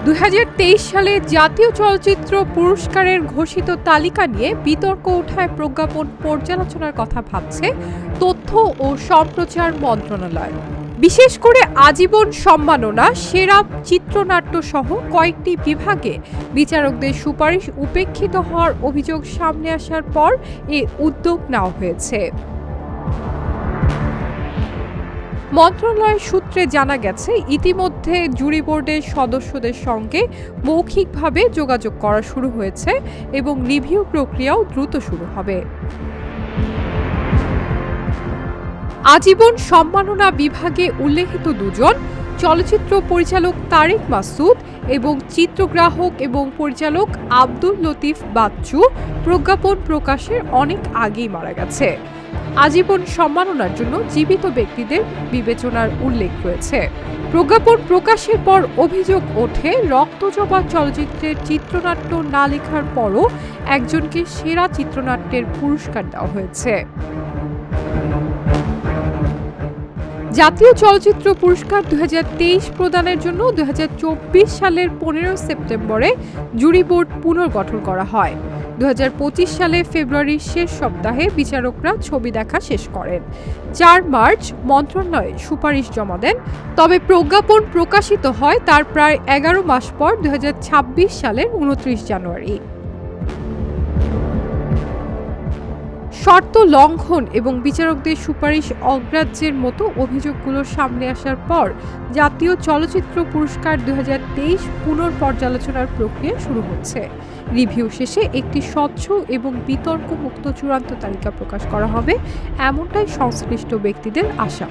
২০২৩ সালে জাতীয় চলচ্চিত্র পুরস্কারের ঘোষিত তালিকা নিয়ে বিতর্ক ওঠায় প্রজ্ঞাপন পর্যালোচনার কথা ভাবছে তথ্য ও সম্প্রচার মন্ত্রণালয়। বিশেষ করে আজীবন সম্মাননা, সেরা চিত্রনাট্য সহ কয়েকটি বিভাগে বিচারকদের সুপারিশ উপেক্ষিত হওয়ার অভিযোগ সামনে আসার পর এ উদ্যোগ নেওয়া হয়েছে। মন্ত্রণালয় সূত্রে জানা গেছে, ইতিমধ্যে জুরি বোর্ডের সদস্যদের সঙ্গে মৌখিকভাবে যোগাযোগ করা শুরু হয়েছে এবং রিভিউ প্রক্রিয়াও দ্রুত শুরু হবে। আজীবন সম্মাননা বিভাগে উল্লেখিত দুজন, চলচ্চিত্র পরিচালক তারেক মাসুদ এবং চিত্রগ্রাহক এবং পরিচালক আব্দুল লতিফ বাচ্চু, প্রজ্ঞাপন প্রকাশের অনেক আগেই মারা গেছে। আজীবন সম্মাননার জন্য জীবিত ব্যক্তিদের বিবেচনার উল্লেখ রয়েছে। প্রজ্ঞাপন প্রকাশের পর অভিযোগ ওঠে, রক্তজবা চলচ্চিত্রের চিত্রনাট্য না লেখার পরও একজনকে সেরা চিত্রনাট্যের পুরস্কার দেওয়া হয়েছে। জাতীয় চলচ্চিত্র পুরস্কার ২০২৩ প্রদানের জন্য ২০২৪ সালের ১৫ সেপ্টেম্বরে জুরি বোর্ড পুনর্গঠন করা হয়। ২০২৫ সালে ফেব্রুয়ারির শেষ সপ্তাহে বিচারকরা ছবি দেখা শেষ করেন। ৪ মার্চ মন্ত্রণালয়ে সুপারিশ জমা দেন। তবে প্রজ্ঞাপন প্রকাশিত হয় তার প্রায় ১১ মাস পর ২০২৬ সালের ২৯ জানুয়ারি। শর্ত লঙ্ঘন এবং বিচারকদের সুপারিশ অগ্রাহ্যের মতো অভিযোগগুলোর সামনে আসার পর জাতীয় চলচ্চিত্র পুরস্কার ২০২৩ পুনর্পর্যালোচনার প্রক্রিয়া শুরু হচ্ছে। রিভিউ শেষে একটি স্বচ্ছ এবং বিতর্কমুক্ত চূড়ান্ত তালিকা প্রকাশ করা হবে, এমনটাই সংশ্লিষ্ট ব্যক্তিদের আশা।